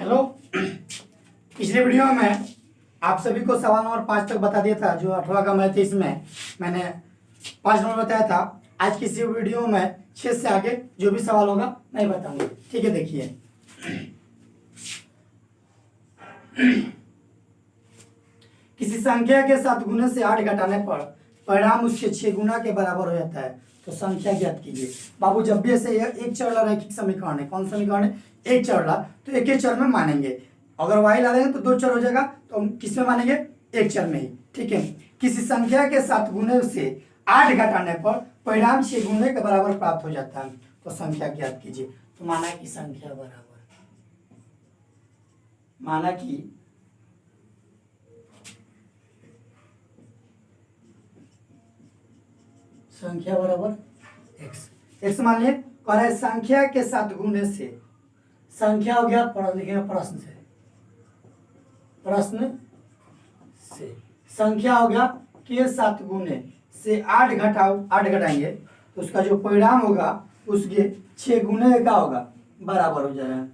Hello. पिछले video में आप सभी को सवाल नंबर 5 तक बता दिया था, जो 8वां का मैथ, इसमें मैंने 5 नंबर बताया था। आज किसी वीडियो में 6 से आगे जो भी सवाल होगा मैं बताऊंगा। ठीक है, देखिए किसी संख्या के 7 गुने से 8 घटाने पर परिणाम उसके 6 गुना के बराबर हो जाता है, तो संख्या ज्ञात कीजिए। बाबू, जब भी ऐसे एक चरला रैखिक समीकरण है, कौन समीकरण है? एक चरला, तो एक ही चर में मानेंगे। अगर y ला देंगे तो 2 चर हो जाएगा, तो हम किस में मानेंगे? एक चर में ही। ठीक है, किसी संख्या के 7 गुने से 8 घटाने पर परिणाम 6 गुने के बराबर प्राप्त हो जाता है, तो संख्या ज्ञात कीजिए। तो माना कि संख्या बराबर एक्स मान लिए। कह रहे संख्या के 7 गुने से, संख्या हो गया, लिखेंगे प्रश्न से संख्या हो गया के 7 गुने से 8 घटाएंगे तो उसका जो परिणाम होगा उसके 6 गुने का होगा, बराबर हो जाएगा।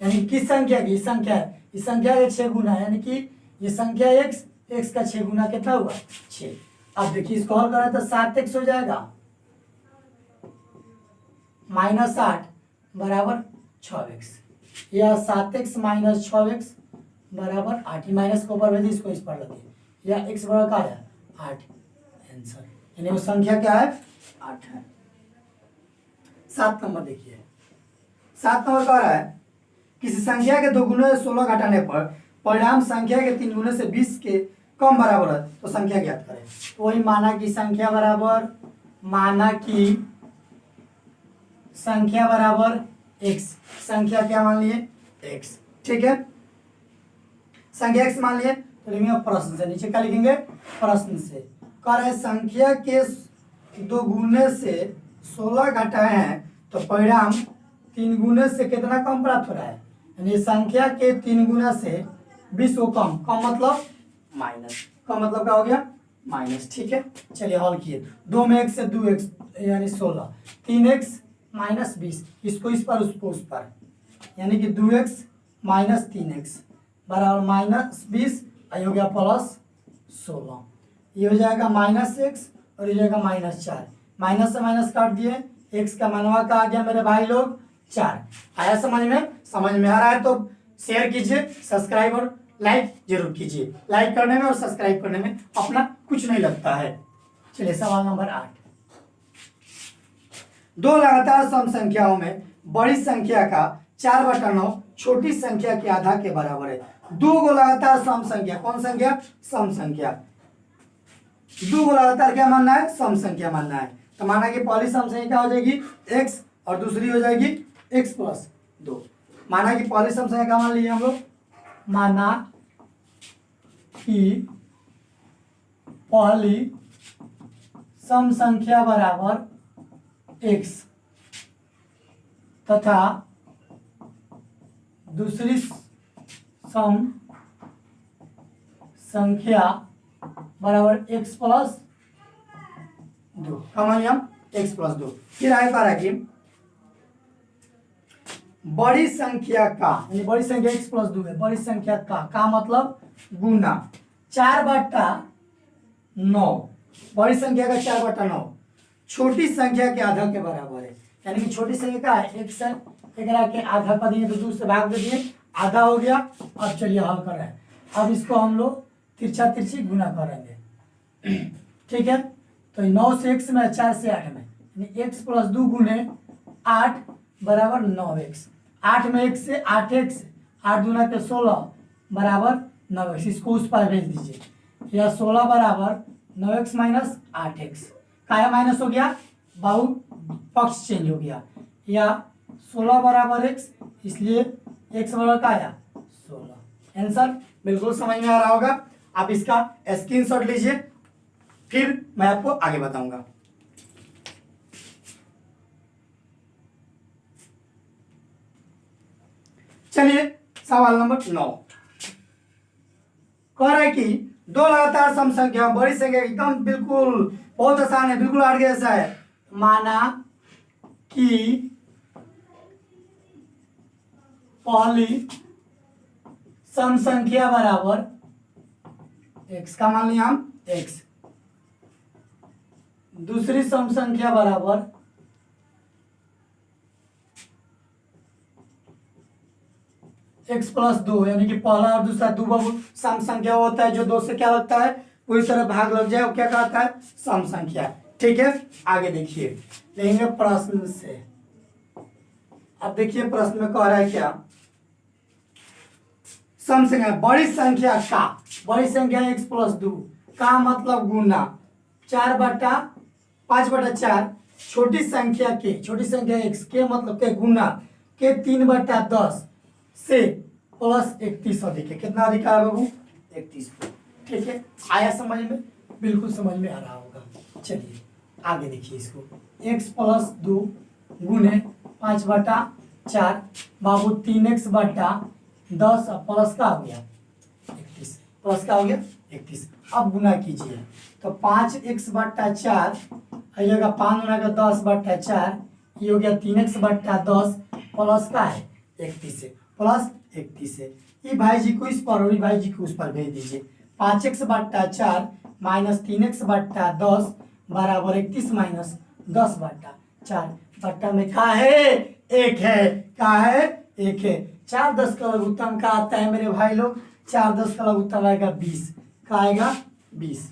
यानी किस संख्या की? संख्या है, इस संख्या के 6 गुना, यानी कि ये संख्या x का 6 गुना कितना हुआ? 6। अब देखिए इसको हल करें तो 7x हो जाएगा -8 बराबर 6x, या 7x - 6x बराबर 8। माइनस को ऊपर भेजिए, इसको इस पर लगे, या x बराबर क्या है? 8। आंसर यानी वो संख्या क्या है? 8 है। 7 नंबर देखिए, 7 नंबर कह रहा है किसी संख्या के 2 गुने से 16 घटाने पर परिणाम संख्या के 3 गुने से 20 के कम बराबर है, तो संख्या ज्ञात करें। तो वही माना कि संख्या बराबर x। संख्या क्या मान लिए? x। ठीक है, संख्या x मान लिए, तो लिखेंगे प्रश्न से। नीचे क्या लिखेंगे? प्रश्न से। कह रहे संख्या के 2 गुने से 16 घटाए हैं तो परिणाम 3 गुने से कितना कम प्राप्त हो रहा है? यानी संख्या के 3 गुना से 20 को कम मतलब माइनस। कम मतलब क्या हो गया? माइनस। ठीक है, चलिए हल किए। 2 में 1 से 2x यानी 16, 3x - 20, इसको इस पर उसको उस पर, यानी कि 2x - 3x बराबर -20, हो गया +16। ये हो जाएगा -x और ये हो जाएगा -4। माइनस से माइनस काट दिए, x का मनवा का आ गया मेरे भाई लोग 4। आया समझ में? समझ में आ रहा है तो शेयर कीजिए, सब्सक्राइब और लाइक जरूर कीजिए। लाइक करने में और सब्सक्राइब करने में अपना कुछ नहीं लगता है। चलिए सवाल नंबर 8। 2 लगातार सम संख्याओं में बड़ी संख्या का 4/9 छोटी संख्या के आधा के बराबर है। 2 को लगातार सम संख्या, कौन संख्या? सम संख्या। 2 को लगातार क्या मानना है? सम संख्या मानना है। तो माना कि पहली सम संख्या क्या हो जाएगी? x और दूसरी हो जाएगी x + 2। माना कि पहली सम संख्या क्या मान लीजिए हम लोग? माना कि पहली सम संख्या बराबर x तथा दूसरी सम संख्या बराबर x + 2। क्या मान लिया? x + 2। फिर आगे कह रहा है कि बड़ी संख्या का, यानी बड़ी संख्या x + 2 है, बड़ी संख्या का मतलब गुना 4/9, बड़ी संख्या का 4/9 छोटी संख्या के आधा के बराबर है। यानी कि छोटी संख्या का है x है, एक के आधा कर दिए तो 2 से भाग दे दिए, आधा हो गया। अब चलिए हल कर रहे हैं। अब इसको हम लोग तिरछी गुना करेंगे। ठीक है, तो 9 से x में, 4 से 8 में, यानी x + 2 गुने 8 बराबर 9x। 8 में 1 से 8x, 8 दूना के 16 बराबर 9x। इसको उस पर भेज दीजिए, या 16 बराबर 9x - 8x। क्या माइनस हो गया? बहु पक्ष चेंज हो गया, या 16 बराबर x, इसलिए x बराबर क्या आया? 16। आंसर बिल्कुल समझ में आ रहा होगा। आप इसका स्क्रीनशॉट लीजिए, फिर मैं आपको आगे बताऊंगा। चलिए सवाल नंबर 9 कह रहा है कि 2 लगातार सम संख्या बड़ी संख्या, एकदम बिल्कुल बहुत आसान है, बिल्कुल आठ जैसा है। माना कि पहली सम संख्या बराबर x का मान लिया हम x, दूसरी सम संख्या बराबर x प्लस 2, यानी कि पहला और दूसरा दो बहु सम संख्या होता है, जो 2 से क्या लगता है पूरी तरह भाग लग जाए वो क्या कहता है सम संख्या। ठीक है, आगे देखिए लेंगे प्रश्न से। अब देखिए प्रश्न में कह रहा है क्या, सम संख्या बड़ी संख्या का, बड़ी संख्या x प्लस 2 का मतलब गुना 5/4, छोटी संख्या के, छोटी संख्या x के मतलब के गुना के 3/10 से प्लस 31 अधिक है। कितना अधिक आया बाबू 31। ठीक है, आया समझ में, बिल्कुल समझ में आ रहा होगा। चलिए आगे देखिए इसको, x प्लस 2 गुने 5/4 बाबू 3x/10 और प्लस का हो गया 31, प्लस का हो गया 31। अब गुना कीजिए तो 5x/4 आइएगा 5×10/4, ये हो गया 3x/10 प्लस का है 31 है, प्लस 31 है। ये भाई जी को इस पर और भाई जी को उस पर भेज दीजिए। 5x/4 माइनस 3x/10 बराबर 31 माइनस 10/4, बट्टा में का है एक है, का है एक है। 4 10 का लघुत्तम का आता है मेरे भाई लोग, 4 10 का लघुत्तम आएगा 20, का आएगा 20।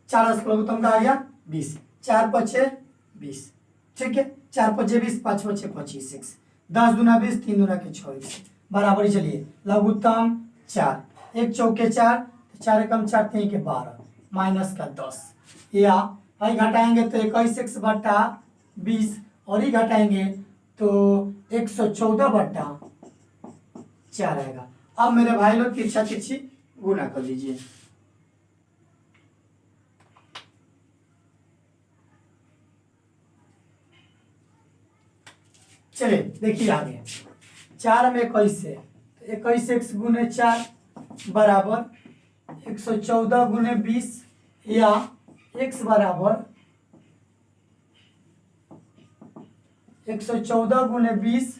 4 10 का लघुत्तम का आ गया 20, 4 5 20। ठीक है, 4 5 20, 5 5 25, 10 दूना 20, 3 दूना के 24 बराबर। चलिए लघुत्तम 4, 1 चौके 4, 4 एकम 4 3 के 12 माइनस का 10, या भाई घटाएंगे तो 21x/20 और ही घटाएंगे तो 114/4 आएगा। अब मेरे भाई लोग तिरछा तिरछी गुना कर लीजिए। चलिए देखिए आगे, 4 में 21 है, 21 x गुने 4 बराबर 114 गुने 20, या x बराबर 114 गुने 20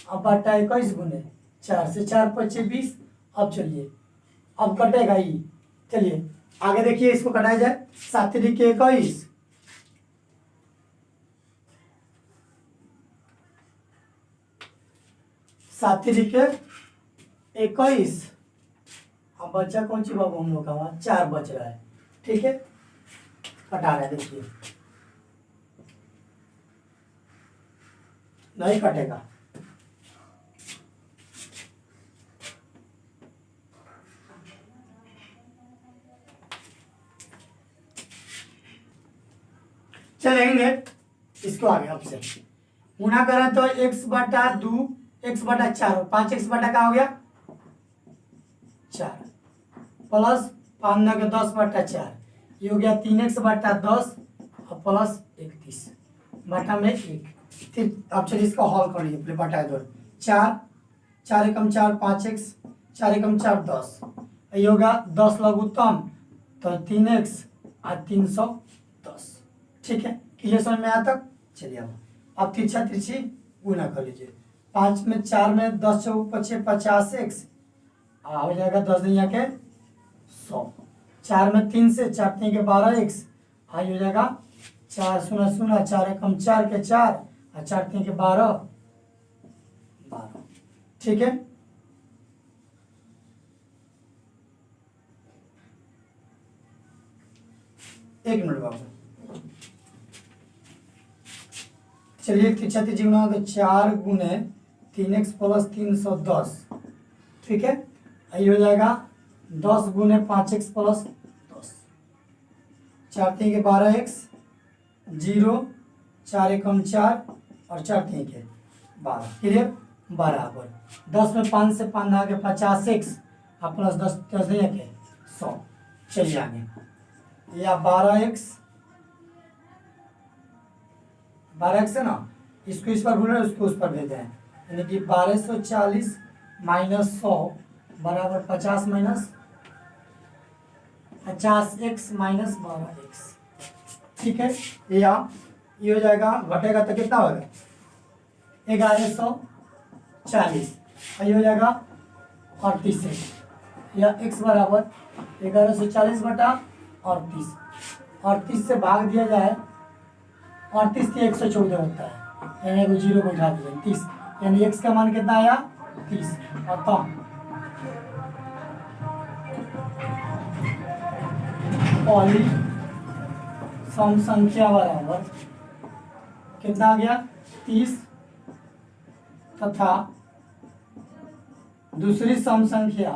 अब बटा 21 गुने 4 से 4 5 20। अब चलिए अब कटेगा ही, चलिए आगे देखिए इसको कटाया जाए। 7 के 21, 7 के 21, अब बचा कौन सी बाबू हम लोग का, वहां 4 बच रहा है। ठीक है, कटा रहा है, देखिए नहीं कटेगा। चलेंगे इसको आगे, अब से गुना करें तो x/2 x/4, 5x का हो गया 4 प्लस 5 के 10/4, ये हो गया 3x/10 और प्लस 31 बटा में 1। फिर अब चलिए इसका हॉल कर लीजिए, बटा दो 4 4 एकम 4 5x, 4 एकम 4 10, ये होगा 10 लघुत्तम तो 3x और 310। ठीक है, क्लियर समझ में आया तक। चलिए अब तिरछा तिरछी गुना कर लीजिए। 5 में 4 में 10 चौक 5 50x हो जाएगा 10 दिन के 100। 4 में 3 से 4 3 के 12x हो जाएगा 4 0 0, 4 एकम 4 के 4 और 4 3 के 12 12। ठीक है, एक मिनट बाबू, चलिए तिरछा तिरछी गुना तो 4 गुने 3x प्लस 310। ठीक है, ये हो जाएगा 10 गुने 5x प्लस 10, 4 3 के 12x 0, 4 एकम 4 और 4 3 के 12, क्लियर बराबर 10 में 5 से 5 आ गया 50x और प्लस 10 10 के 100। चलिए आगे, या 12x है ना, इसको इस पर भूल रहे उसको उस पर भेजे हैं, यानी कि 1240 माइनस 100 बराबर 50 माइनस 50x माइनस 12x। ठीक है, या ये हो जाएगा, घटेगा तो कितना होगा 1140, और ये हो जाएगा 38 से, या x बराबर 1140 बटा 38, 38 से भाग दिया जाए 38 से 114 होता है, यानी को जीरो को उठा दिया 30, यानी x का मान कितना आया 30। अतः पहली सम संख्या बराबर कितना आ गया 30, तथा दूसरी सम संख्या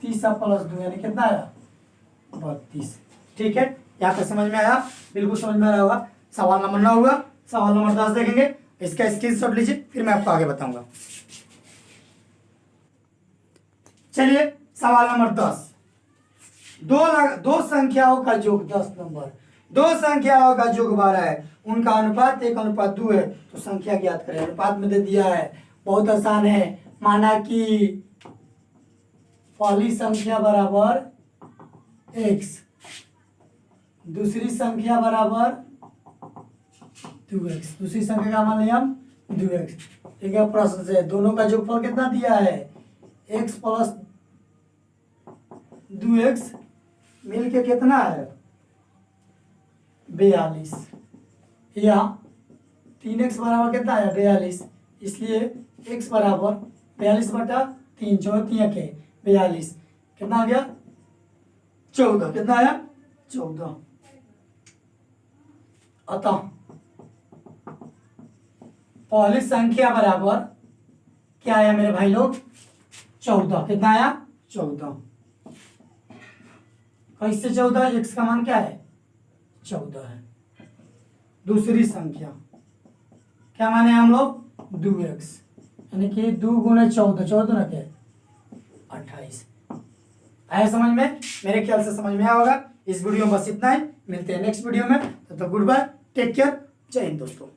30 प्लस 2 यानी कितना आया 32। ठीक है, यहाँ तक समझ में आया, बिल्कुल समझ में आया होगा। सवाल नंबर 9 हुआ, सवाल नंबर 10 देखेंगे, इसका स्क्रीनशॉट लीजिए, फिर मैं आपको आगे बताऊंगा। चलिए सवाल नंबर 10, दो संख्याओं का योग 10 नंबर, दो संख्याओं का योग 12 है, उनका अनुपात 1:2 है, तो संख्या ज्ञात करें। अनुपात में दे दिया है, बहुत आसान है। माना कि पहली संख्या बराबर x, दूसरी संख्या बराबर 2x, दूसरी संख्या का मान लिया हम 2x। ठीक है, प्रश्न से दोनों का योगफल कितना दिया है x प्लस 2x मिलके कितना है 42, या 3x बराबर कितना है 42, इसलिए x बराबर 42 बटा 3, 4 के 42, कितना आ गया 14, कितना आया 14। अतः पहली संख्या बराबर क्या आया मेरे भाई लोग 14, कितना आया 14। कैसे 14, x का मान क्या है 14 है। दूसरी संख्या क्या माने हम लोग 2x, यानी कि 2 गुणे 14, 14 ना क्या 28। आया समझ में? मेरे ख्याल से समझ में आया होगा। इस वीडियो में बस इतना ही, मिलते हैं नेक्स्ट वीडियो में। तो गुड बाय, टेक केयर, जय हिंद दोस्तों।